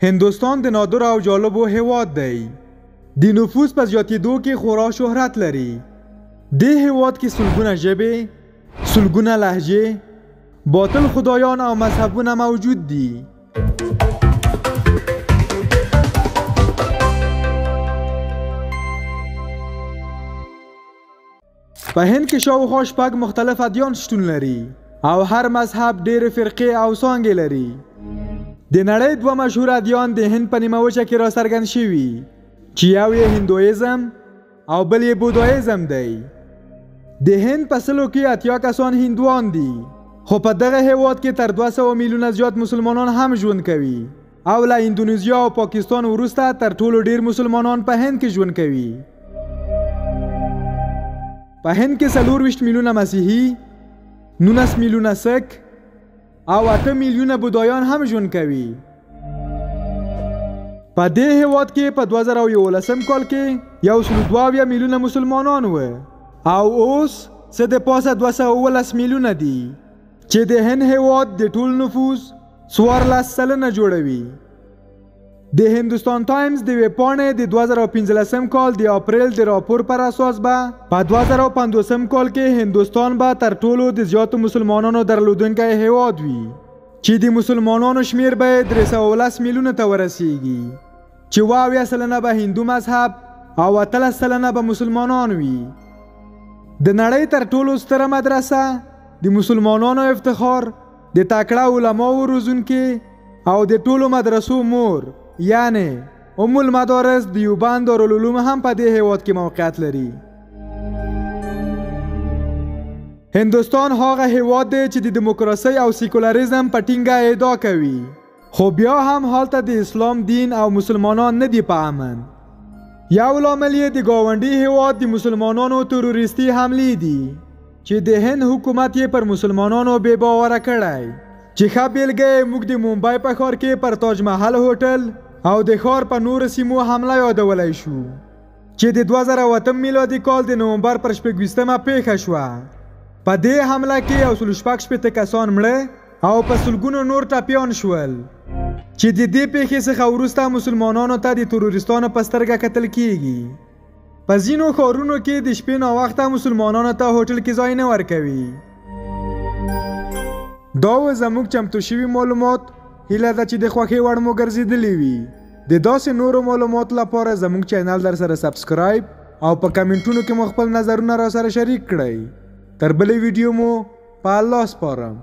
هندوستان د نادر او جالبو هیواد دی. د نفوس په زیاتېدو کې خورا شهرت لري. د هیواد کې سلګونه ژبې، سلګونه لهجې، باطل خدایان او مذهبونه موجود دي. په هند کې شاوخوا شپږ مختلف ادیان شتون لري او هر مذهب ډېرې فرقې او څانګې لري. د نړۍ دوه مشهور ادیان د هند په نیمه وچه کې راڅرګند شوي چې یو یې هندویزم او بل یې بودایزم دی. د هند په سلو کې 80 کسان هندوان دي، خو په دغه هیواد کې تر 200 میلیونه زیات مسلمانان هم ژوند کوي او له اندونیزیا او پاکستان وروسته تر ټولو ډیر مسلمانان په هند کې ژوند کوي. په هند کې 24 میلیونه مسیحي، 19 میلیونه سک او 8 میلیونه بودایان هم ژوند کوي. په دې هیواد کې په 2011 کال کې 122 میلیونه مسلمانان و او اوس څه د پاسه 217 میلیونه دي چې د هند هیواد د ټول نفوس 14 سلنه جوړوي. د هندوستان ټایمز د ویبپاڼې د 2015 کال د اپریل د راپور پر اساس به په 2050 کال کې هندوستان به تر ټولو د زیاتو مسلمانانو درلودونکی هیواد وي چې د مسلمانانو شمیر به 310 میلیونه ته ورسیږي، چې 20 سلنه به هندو مذهب او 13 سلنه به مسلمانان وي. د نړۍ تر ټولو ستره مدرسه، د مسلمانانو افتخار، د تکړه علماو روزونکي او د ټولو مدرسو مور یعنی ام المدارس دیوبند دارالعلوم هم په دې هیواد کې موقعیت لري. هندوستان هغه هیواد دی چې د دیموکراسۍ او سیکولریزم په ټینګه ادعا کوي، خو بیا هم هلته د اسلام دین او مسلمانان نه دي په امن. یو لامل یې د ګاونډي هیواد د مسلمانانو تروریستي حملې دي چې د هند حکومت یې پر مسلمانانو بې باوره کړی. چې ښه بیلګه موږ د ممبئی په ښار کې پر تاج محل هوټل او د ښار په نورو سیمو حمله یادولی شو چې د 2008 میلادي کال د نومبر پر 26مه پیښه شوه. په دې حمله کې 166 کسان مړه او په سلګونو نور ټپیان شول، چې د دې پیښې څخه وروسته مسلمانانو ته د تروریستانو په سترګه کتل کیږي. په ځینو ښارونو کې د شپې ناوخته مسلمانانو ته هوټل کې ځای نه ورکوي. دا و زموږ چمتو شوي معلومات. هیله ده چې د خوښۍ وړ مو ګرځېدلي وي. د داسې نورو معلوماتو لپاره زموږ چینل در سره سبسکرایب او په کمنټونو کې مو خپل نظرونه را سره شریک کړئ. تر بلې ویډیو مو په الله سپارم.